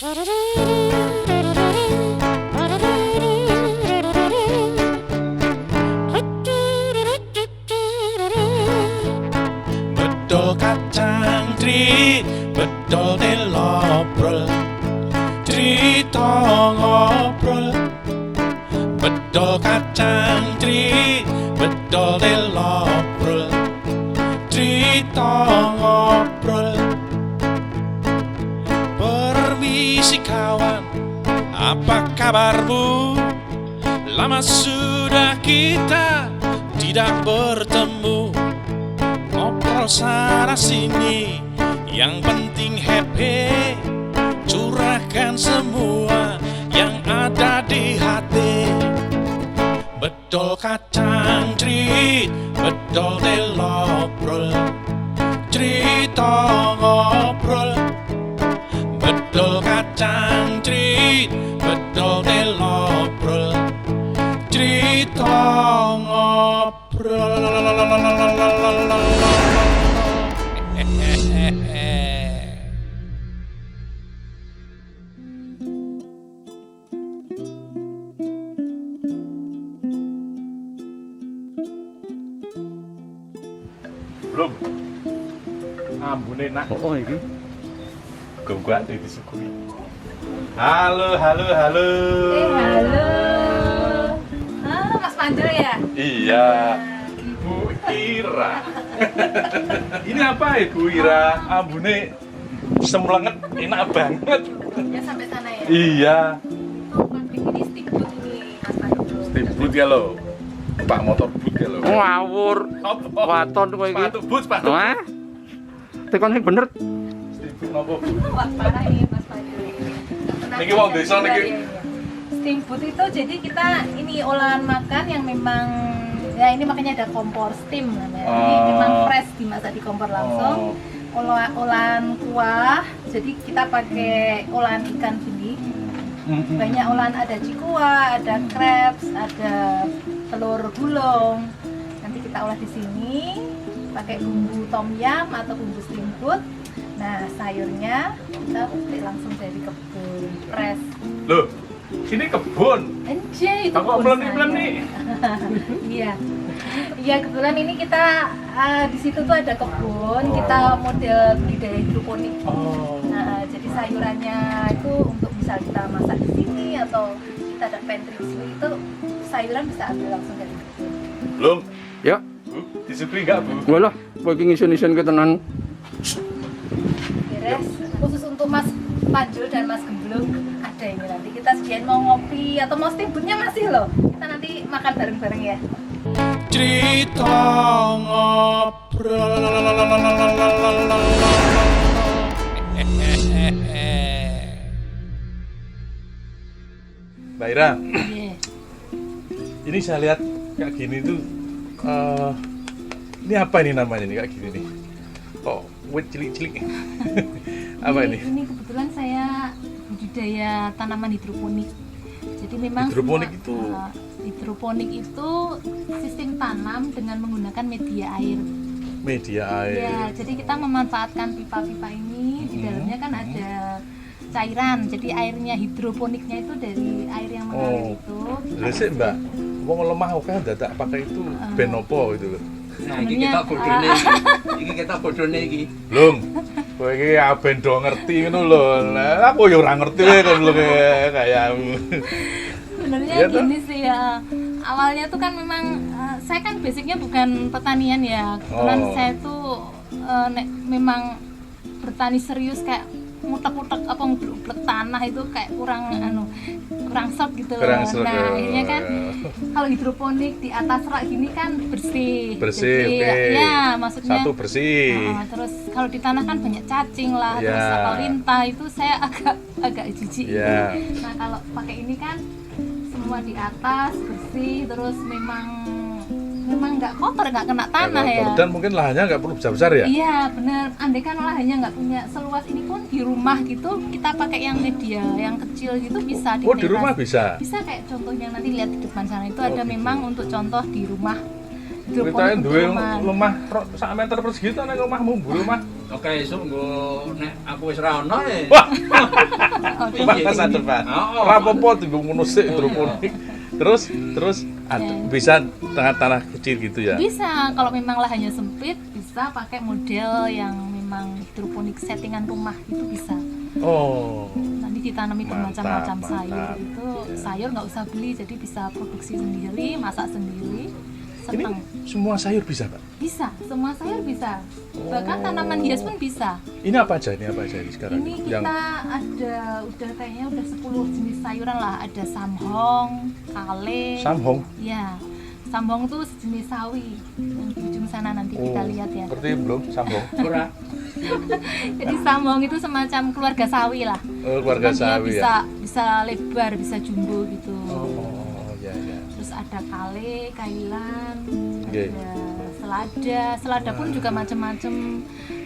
Bedol kacang tri, bedol telobrol, cerita ngobrol. Bedol kacang tri, bedol telobrol, cerita ngobrol. Permisi kawan, apa kabarmu? Lama sudah kita tidak bertemu. Ngobrol sana sini, yang penting happy. Curahkan semua yang ada di hati. Bedol kacang tri, bedol telobrol, cerita ngobrol. Bedol kacang tri, bedol telobrol, cerita ngobrol. Belum. Ambune nak. Oh iki. Gua disukui. Halo. Halo. Mas Pandu ya? Iya. Bu Ira. Ini apa Ibu Ira? Ambune semlenget enak banget. Ya sampai sana ya? Iya. Oh, ini steamboat ini Mas Pandu. Steamboat ya lo. Pak motor boot ya lo. Ngawur. Apa? Waton kowe iki. Sepatu boot, sepatu. Wah. Tekon sing bener. Steamboat nopo? Wah, parah ini Mas Pandu. Niki wong desa niki. Steamboat itu jadi kita ini olahan makan yang memang ya ini makanya ada kompor steam namanya. Jadi memang fresh dimasak di kompor langsung. Olahan kuah, jadi kita pakai olahan ikan gini. Banyak olahan, ada cikua, ada crepes, ada telur gulung. Nanti kita olah di sini pakai bumbu tom yum atau bumbu steamboat. Nah, sayurnya kita petik langsung dari kebun fresh. Loh, sini kebun. Anjay, itu Aku kebun belum nih. Iya. Iya, kebetulan ini kita di situ tuh ada kebun, kita model budidaya hidroponik. Nah, jadi sayurannya itu untuk bisa kita masak di sini atau kita ada pantry di sini itu sayuran bisa ambil langsung dari kebun. Belum. Ya, Bu, disukui enggak, Bu? walah, kowe iki ngisen-ngisen ke tenan. Beres. Khusus untuk Mas Panjul dan Mas Gemblung ada ini nanti kita sediain mau ngopi atau mau steamboatnya masih loh. Kita nanti makan bareng-bareng ya. Cerita ngobrol. Mbak Ira, Iya. ini saya lihat kayak gini tuh, ini apa ini namanya nih kayak gini nih? Oh, wit cilik-cilik. Apa ini? Ini kebetulan saya budidaya tanaman hidroponik. Jadi memang Hidroponik semua, itu? hidroponik itu sistem tanam dengan menggunakan media air. Media air. Ya, jadi kita memanfaatkan pipa-pipa ini di dalamnya kan ada cairan. Jadi airnya hidroponiknya itu dari air yang mengalir itu. Lha sik, Mbak. Wong lemah oke dadak pakai itu ben opo gitu loh. Nah, iki kita bodone iki. Iki kita bodone iki. Belum. Kowe iki ya ben do ngerti ngono lho. Lah aku ya ora ngerti kan lho kayakmu. Sebenarnya Iya, toh? gini sih ya, awalnya tuh kan memang saya kan basicnya bukan pertanian ya. Kebetulan Oh. saya tuh memang bertani serius kayak ngutek-ngutek apa ngublek tanah itu kayak kurang sot gitu loh. Kurang sot, Nah, ya. akhirnya kan kalau hidroponik di atas rak gini kan bersih. Bersih, Jadi, oke. ya maksudnya Satu bersih. terus kalau di tanah kan banyak cacing lah, Ya. terus atau lintah itu saya agak jijik. Ya. Nah, kalau pakai ini kan semua di atas bersih, terus memang nggak kotor, nggak kena tanah ya. Dan mungkin lahannya nggak perlu besar-besar ya? Iya bener, andai kan lahannya nggak punya seluas ini pun di rumah gitu kita pakai yang media, yang kecil gitu bisa Oh, di teras. rumah bisa? Bisa kayak contohnya nanti lihat di depan sana itu ada gitu. memang untuk contoh di rumah. Ceritanya untuk duwe rumah. lemah sak meter persegi to nek omahmu mburu omah. Oke, esuk nggo nek aku wis ra ono ya. Masa depan. Oh. Ora apa-apa tunggu ngono sik hidroponik. Terus bisa tengah tanah kecil gitu ya. Bisa, kalau memang lahannya sempit bisa pakai model yang memang hidroponik settingan rumah itu bisa. Oh. Nanti ditanami bermacam-macam Mantap, sayur mantap. itu Ya. sayur nggak usah beli, jadi bisa produksi sendiri, masak sendiri. Ini Senang. semua sayur bisa, Pak? Bisa, semua sayur bisa. Bahkan Oh. tanaman hias pun bisa. Ini apa aja ini sekarang? Ini kita ada kayaknya udah 10 jenis sayuran lah. Ada samhong, kale. Samhong. Ya, samhong tuh sejenis sawi. Yang di ujung sana nanti kita lihat ya. Ngerti belum samhong? Ora. Jadi samhong itu semacam keluarga sawi lah. Oh, keluarga Cuman dia sawi bisa, ya. bisa lebar, bisa jumbo gitu. Oh, ya ya. Terus ada kale, kailan, Oke. ada selada pun juga macam-macam.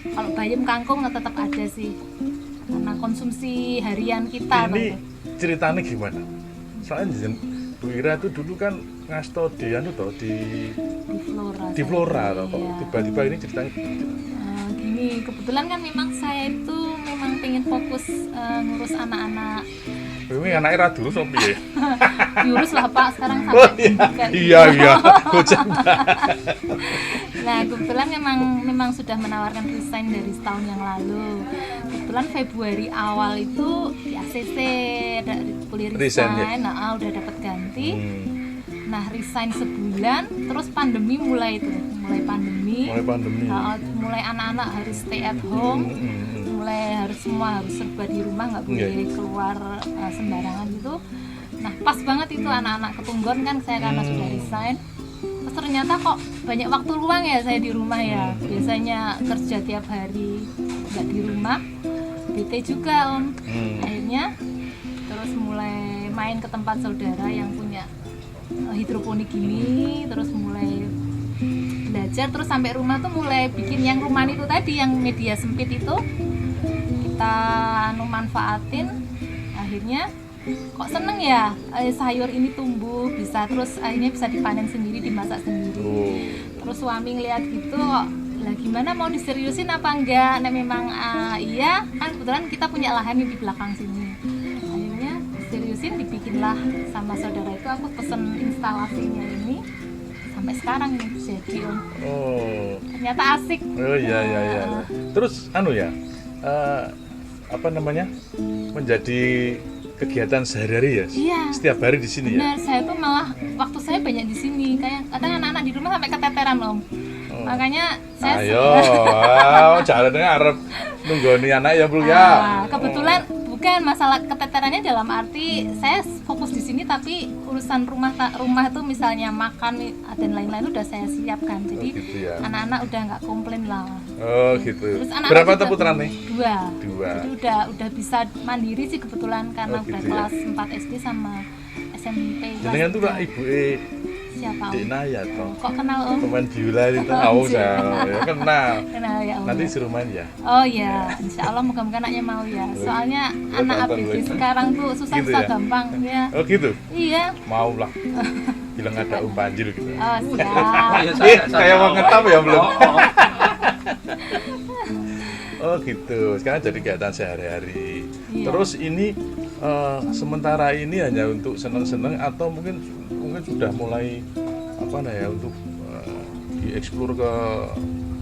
Kalau bayam kangkung tetap ada sih. Karena konsumsi harian kita. Ini Bang. ceritanya gimana? Soalnya Bu Ira tuh dulu kan ngasto di Di Flora. toh. Kok Iya. tiba-tiba ini ceritanya Gini, kebetulan kan memang saya itu memang pengen fokus ngurus anak-anak. ini anaknya ra dulu so piye? Diurus lah Pak, sekarang Oh, sampai kayak gitu. iya. Gojek. Nah, kebetulan memang sudah menawarkan resign dari setahun yang lalu. Kebetulan Februari awal itu di ACC ada kuliah Resign, resign, ya? nah udah dapat ganti. Hmm, Nah, resign sebulan, terus pandemi mulai pandemi. Mulai anak-anak harus stay at home. Mulai semua harus serba di rumah, nggak boleh Iya. keluar sembarangan gitu. Nah, pas banget itu anak-anak ketunggon kan saya karena sudah resign. Terus ternyata kok banyak waktu luang ya saya di rumah ya. Biasanya kerja tiap hari nggak di rumah, bete juga Om. Akhirnya terus mulai main ke tempat saudara yang punya hidroponik ini, terus mulai belajar, terus sampai rumah tuh mulai bikin yang rumahan itu tadi, yang media sempit itu kita manfaatin. Akhirnya kok seneng ya sayur ini tumbuh bisa, terus akhirnya bisa dipanen sendiri, dimasak sendiri. Terus suami ngeliat gitu kok lah gimana mau diseriusin apa enggak. Nah memang iya kan kebetulan kita punya lahan di belakang sini. Akhirnya diseriusin, dibikinlah sama saudara itu, aku pesen instalasinya ini sampai sekarang nih jadi Om. Oh. Ternyata asik. Oh iya. Terus apa namanya? Menjadi kegiatan sehari-hari ya? Iya. Setiap hari di sini ya? Benar, saya tuh malah waktu saya banyak di sini. Kayak kadang anak-anak di rumah sampai keteteran Om. Makanya saya Ayo, jalannya arep nunggoni anak ya, Bu ya. kebetulan bukan masalah keteterannya dalam arti saya fokus di sini, tapi urusan rumah tuh misalnya makan dan lain-lain udah saya siapkan. Jadi gitu ya. anak-anak udah nggak komplain lah. Oh gitu. Terus anak-anak Berapa juga- tuh puteran nih? Dua. Dua. Jadi udah bisa mandiri sih kebetulan karena Oh, gitu udah ya. kelas 4 SD sama SMP. kelas Jenengan tuh lah 3. ibu Siapa Om? Dina ya toh. Kok kenal Om? Pemain biola itu tahu saya. Ya kenal. Kenal ya Om. Nanti suruh main ya. Oh ya, insya Allah moga-moga anaknya mau ya. Soalnya anak tonton ABG lagi. sekarang tuh susah-susah Gitu ya? gampang ya. Oh gitu. Iya. Mau lah. Bilang ada banjir gitu. Oh siap. Kayak mau ngetap ya belum? Oh. Oh gitu. Sekarang jadi kegiatan sehari-hari. Iya. Terus ini sementara ini hanya untuk seneng-seneng atau mungkin sudah mulai apa ya untuk dieksplor ke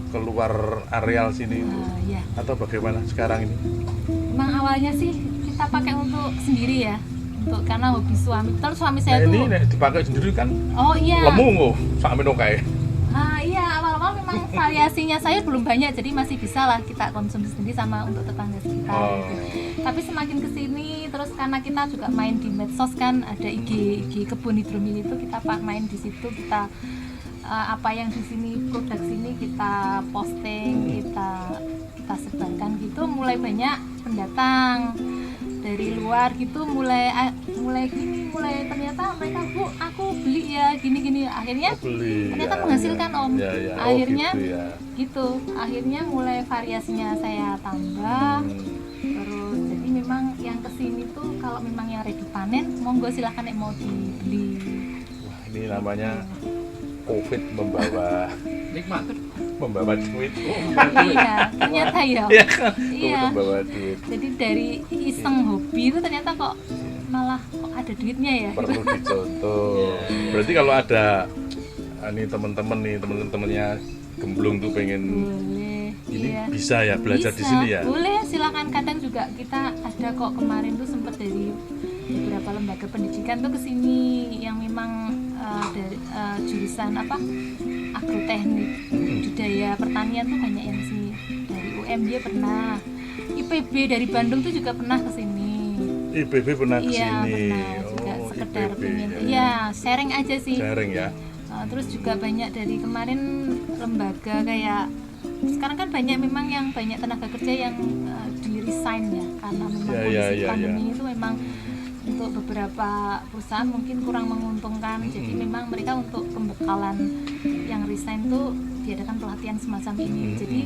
keluar areal sini itu Iya. atau bagaimana sekarang ini? Emang awalnya sih kita pakai untuk sendiri ya. Karena hobi suami. Terus suami Nah, saya ini tuh. nek dipakai sendiri kan Oh iya. lemu kok sampe dong kayak. Iya, awal-awal memang variasinya saya belum banyak, jadi masih bisa lah kita konsumsi sendiri sama untuk tetangga sekitar. Oh. Gitu. Tapi semakin kesini, terus karena kita juga main di medsos kan, ada IG kebun hidromil itu kita main di situ, kita apa yang di sini produk sini kita posting, kita sebarkan gitu, mulai banyak pendatang dari luar gitu, mulai ternyata mereka Bu aku beli ya gini akhirnya Beli. ternyata ya, menghasilkan ya. Om. Ya, ya. Oh, Akhirnya gitu, ya. gitu, akhirnya mulai variasinya saya tambah. Terus jadi memang yang kesini tuh kalau memang yang ready panen monggo silahkan yang mau dibeli. Wah, ini namanya COVID membawa Nikmat. membawa duit. Iya, ternyata ya. Iya kan? Iya. Membawa duit. Jadi dari iseng hobi itu ternyata kok malah kok ada duitnya ya. Perlu dicontoh. Berarti kalau ada ini teman-temannya gemblung tuh pengen Boleh. ini Iya. bisa ya belajar di Bisa. sini ya. Boleh, silakan. Kadang juga kita ada kok kemarin tuh sempat dari beberapa lembaga pendidikan tuh kesini yang memang dari jurusan apa agroteknik budidaya pertanian tuh banyak yang sih dari UM dia pernah, IPB dari Bandung tuh juga pernah kesini. IPB pernah ke Iya sini. pernah juga sekedar IPB, pengen ya. iya sharing aja sih. Sharing ya. Terus juga banyak dari kemarin lembaga kayak sekarang kan banyak memang yang banyak tenaga kerja yang di resign ya karena memang kondisi pandemi itu memang untuk beberapa perusahaan mungkin kurang menguntungkan. Jadi memang mereka untuk pembekalan yang resign tuh diadakan pelatihan semacam ini. Jadi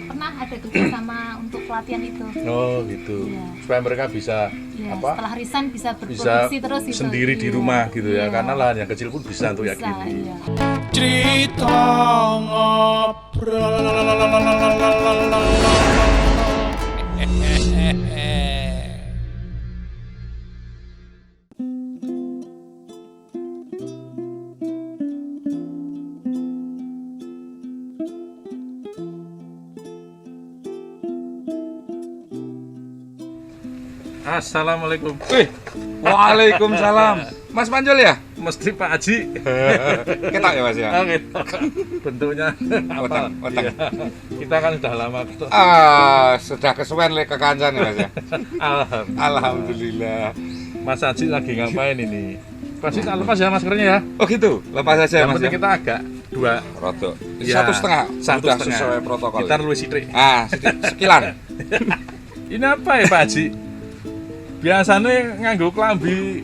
pernah ada kerjasama untuk pelatihan itu. Oh gitu. Iya. Supaya mereka bisa Ya, apa? setelah resign bisa Bisa berproduksi terus gitu. sendiri di Iya. rumah gitu ya. Iya. Karena lahan yang kecil pun bisa untuk ya Bisa, gini. iya. Cerita ngobrol. Assalamualaikum. Waalaikumsalam. Mas Manjul ya? Mesti Pak Haji. Ketok ya Mas ya? Oke. Bentuknya Weteng, weteng. Iya. Kita kan sudah lama ketemu. Sudah kesuwen lek kekancan ya Mas ya? Alhamdulillah. Alhamdulillah. Mas Haji lagi ngapain ini? Pasti tak lepas ya maskernya ya. Oh gitu, lepas aja Yang Mas penting ya? kita agak dua. Roto. Ya, 1,5. satu Sudah setengah. sesuai protokol. Kita luwih sithik. Sekilan. Ini apa ya Pak Haji? Biasanya nganggo klambi.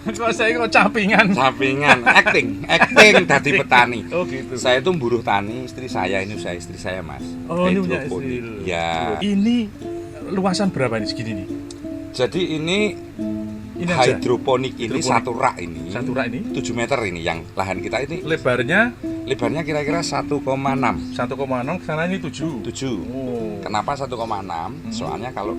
Kok saya kok campingan. Sampingan, acting dadi petani. Oh gitu. Saya tuh buruh tani, istri saya ini usaha istri saya Mas. Oh ini punya Hidroponik. istri. Ya. Ini luasan berapa ini segini nih? Jadi ini aja. hidroponik ini Hidroponik. satu rak ini. Satu rak ini 7 meter ini yang lahan kita ini lebarnya lebarnya kira-kira 1,6. 1,6, sana ini 7. 7. Oh. Kenapa 1,6? Soalnya kalau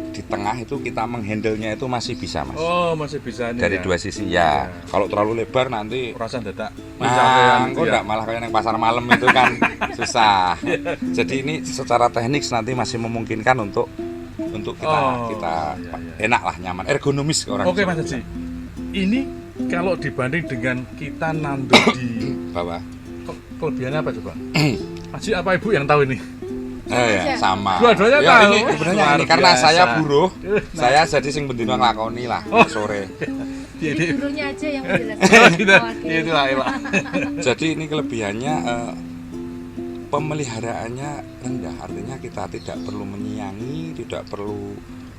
di tengah itu kita menghandle-nya itu masih bisa Mas. Oh, masih bisa nih. Dari ya. dua sisi ya. Kalau terlalu lebar nanti Perasaan dadak. nah, gitu kok enggak malah kayak yang pasar malam itu kan susah. Jadi ini secara teknik nanti masih memungkinkan untuk kita Oh, kita iya. enak lah, nyaman, ergonomis orang. Oke Jawa Mas Haji. bilang. Ini kalau dibanding dengan kita nandur di Bawah. kelebihannya apa coba? Haji apa Ibu yang tahu ini? Ya, sama. Dua-duanya Ya, tahu. ini sebenarnya Luar ini karena biasa. saya buruh, Nah. saya jadi sing bendino nglakoni lah sore. Jadi gurunya aja yang menjelaskan. Oh, gitu. Oke. Itulah. Jadi ini kelebihannya pemeliharaannya rendah, artinya kita tidak perlu menyiangi, tidak perlu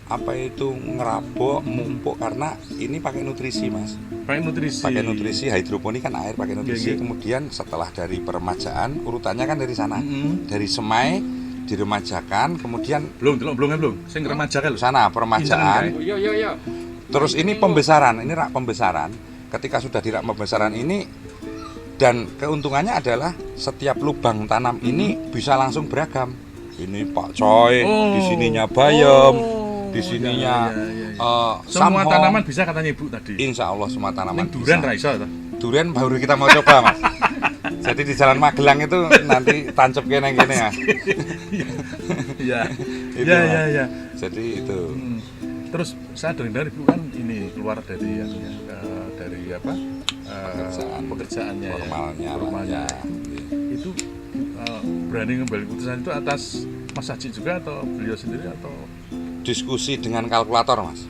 apa itu ngerabok, mumpuk karena ini pakai nutrisi Mas. Pakai nutrisi. Pakai nutrisi, hidroponik kan air pakai nutrisi. Iya, iya. Kemudian setelah dari peremajaan urutannya kan dari sana, Mm-mm. dari semai diremajakan, kemudian Belum. Sing remaja kan lho. sana peremajaan. Iya. Terus ini pembesaran, ini rak pembesaran. Ketika sudah di rak pembesaran ini dan keuntungannya adalah setiap lubang tanam ini bisa langsung beragam. Ini Pak Coy, di sininya bayam, di sininya Semua samhong. tanaman bisa katanya Ibu tadi. Insya Allah semua tanaman Yang durian bisa. ra iso ta? Durian baru kita mau coba Mas. Jadi di Jalan Magelang itu nanti tancap kene ya. Iya. Itu, Iya. Jadi itu. Terus saya dengar Ibu kan ini keluar dari dari apa? Pekerjaannya Formalnya. Formalnya. Ya. Itu berani ngambil keputusan itu atas Mas Haji juga atau beliau sendiri atau Diskusi dengan kalkulator Mas.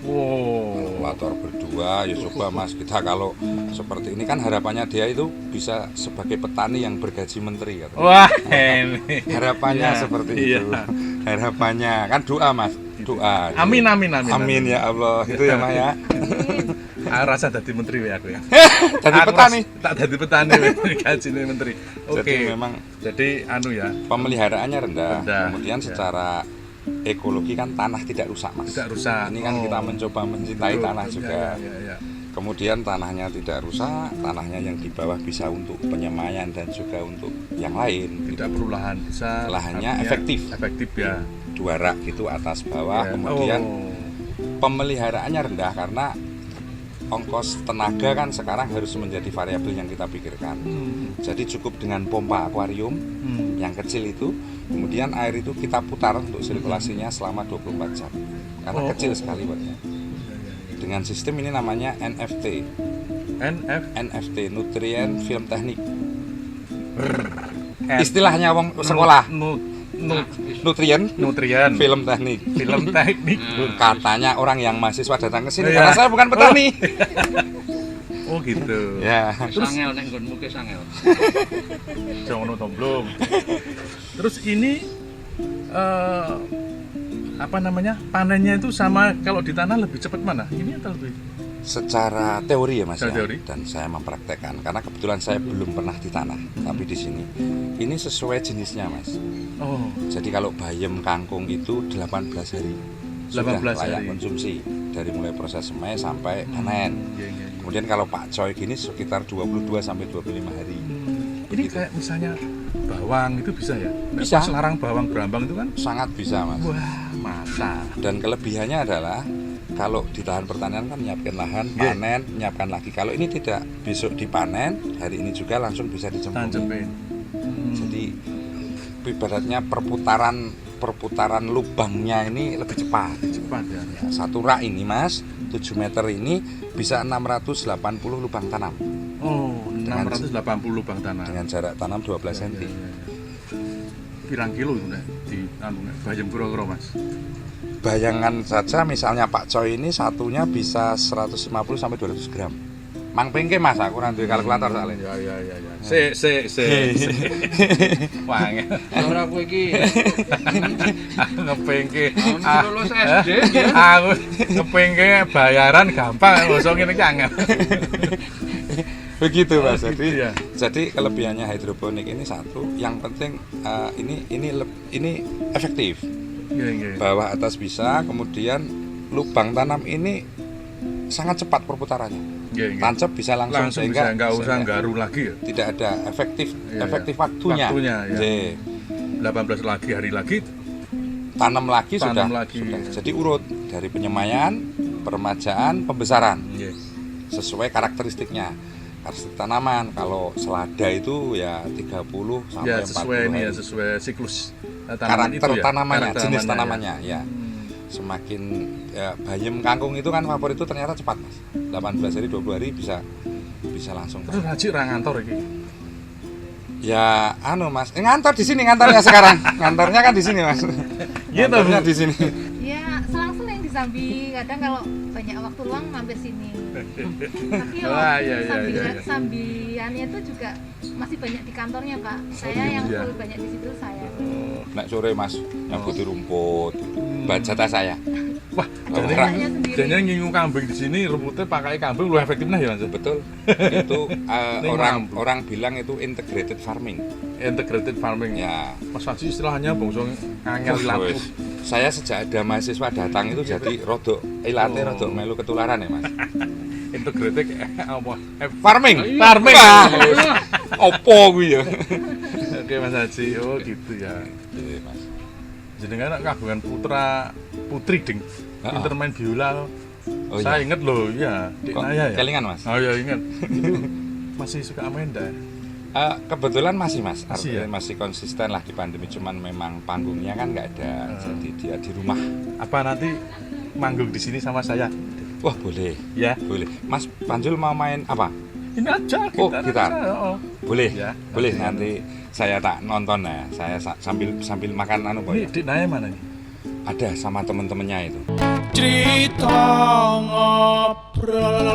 wow. Kalkulator berdua ya coba Mas, kita kalau seperti ini kan harapannya dia itu bisa sebagai petani yang bergaji menteri katanya. Wah, ini. Harapannya Iya, seperti iya. itu. Harapannya kan doa Mas, doa. Amin. Amin ya Allah. Itu ya Mas ya. Rasa jadi menteri ya aku ya. Jadi Aku petani. tak jadi petani gajinya menteri. Oke. Jadi memang Jadi anu ya, pemeliharaannya rendah. Rendah, Kemudian ya. secara ekologi kan tanah tidak rusak Mas. tidak rusak. Ini kan kita mencoba mencintai tanah juga. Ya. Kemudian tanahnya tidak rusak, tanahnya yang di bawah bisa untuk penyemaian dan juga untuk yang lain. Tidak perlu lahan besar. Lahannya artinya efektif. Efektif ya. 2 rak gitu atas bawah. Ya. Kemudian pemeliharaannya rendah karena ongkos tenaga kan sekarang harus menjadi variabel yang kita pikirkan. Jadi cukup dengan pompa akuarium yang kecil itu, kemudian air itu kita putar untuk sirkulasinya selama 24 jam. Karena kecil sekali buatnya. Dengan sistem ini namanya NFT. NFT, Nutrient Film Teknik. Istilahnya wong sekolah. Nutrient Film Teknik. Film teknik. Katanya orang yang mahasiswa datang ke sini Ya. karena saya bukan petani. Oh gitu. Ya. Sangel ning nggonmu ke sangel. Jangan nonton belum. Terus ini apa namanya, panennya itu sama kalau di tanah lebih cepat mana? Ini atau lebih? Secara teori ya Mas Secara ya, teori. dan saya mempraktekkan karena kebetulan saya belum pernah di tanah, tapi di sini ini sesuai jenisnya Mas. Oh, Jadi kalau bayam kangkung itu 18 hari 18 sudah layak hari. konsumsi dari mulai proses semai sampai panen. iya. Kemudian kalau pakcoy gini sekitar 22 sampai 25 hari. Ini kayak misalnya bawang itu bisa ya? Bisa. Pas larang bawang berambang itu kan? Sangat bisa Mas. Wah, masa. Dan kelebihannya adalah kalau di lahan pertanian kan menyiapkan lahan, Iya. panen, menyiapkan lagi. Kalau ini tidak, besok dipanen, hari ini juga langsung bisa dijemput. Tanjepin. Jadi ibaratnya perputaran lubangnya ini lebih cepat. Cepat ya. Satu rak ini Mas, 7 meter ini bisa 680 lubang tanam Oh, Dengan 680 lubang tanah. dengan jarak tanam 12 cm. Pirang kilo itu nek di anu nek bayam kira-kira Mas? Bayangkan saja misalnya Pak Coy ini satunya bisa 150 sampai 200 gram. Mang pengke Mas, aku ora duwe kalkulator soalnya. Ya. Se. Wange. Ora kowe iki. Aku ngepengke. Lulus SD ya. Aku ngepengke bayaran gampang, mosok ngene iki angel. Begitu Mas. Jadi Iya. jadi kelebihannya hidroponik ini satu, yang penting ini efektif. Iya. Bawah atas bisa, kemudian lubang tanam ini sangat cepat perputarannya. Iya. Tancap bisa langsung, Langsung bisa enggak usah sehingga garu lagi ya. tidak ada efektif Iya. waktunya. Waktunya, ya. Jadi, 18 lagi hari lagi tanam lagi sudah. Tanam lagi. Jadi urut dari penyemaian, peremajaan, pembesaran Iya. sesuai karakteristiknya. Karakteristik tanaman kalau selada itu ya 30 Ya sampai 40 sesuai ini ya, hari. sesuai siklus tanaman Karakter itu ya. tanamannya, Karakter jenis tanamannya, tanamannya ya. Semakin ya, bayam kangkung itu kan favorit itu ternyata cepat Mas. 18 hari 20 hari bisa langsung. Terus Haji ra ngantor iki. Ya anu Mas, ngantor di sini ngantornya sekarang. Ngantornya kan di sini Mas. Iya toh, Ngantornya Bu? di sini. Ya, selang-seling di Sambi. Kadang kalau banyak waktu luang mampir sini. Tapi kalau Wah, iya. Sambiannya itu juga masih banyak di kantornya, Pak. Saya yang iya. full banyak di situ saya. Nek sore Mas nyambuti rumput gitu. Bacata saya. Wah, Jadi- Bapaknya sendiri. jadi ngingu kambing di sini rumputnya pakai kambing lu efektif nah ya Mas. Betul. Itu Ini mampu. orang bilang itu integrated farming. Integrated farming. Ya. Mas Haji istilahnya bangsa angel lampu. Wes. Saya sejak ada mahasiswa datang itu jadi rodok ilate Oh. rodok melu ketularan ya Mas. Integrated apa? Farming. Farming. Wah, opo kuwi ya. Oke Mas Haji, oh gitu ya. Iya, Mas. Jenengan kagungan putra putri ding. Heeh. Pinter main biola. Oh, Saya iya. inget loh, ya. Dik Kok Naya ya. kelingan, Mas? Oh ya inget. Itu masih suka Amanda. Kebetulan masih Mas, Masih artinya ya? masih konsisten lah di pandemi, cuman memang panggungnya kan nggak ada, jadi dia di rumah. Apa nanti manggung di sini sama saya? Wah boleh, Ya. boleh. Mas Panjul mau main apa? Ini aja Oh, gitar gitar. aja, oh. Boleh, Ya, boleh nanti. nanti saya tak nonton ya. Saya sambil makan anu Ini boy. Dik Naya mana nih? Ada sama temen-temennya itu. Cerita ngobrol.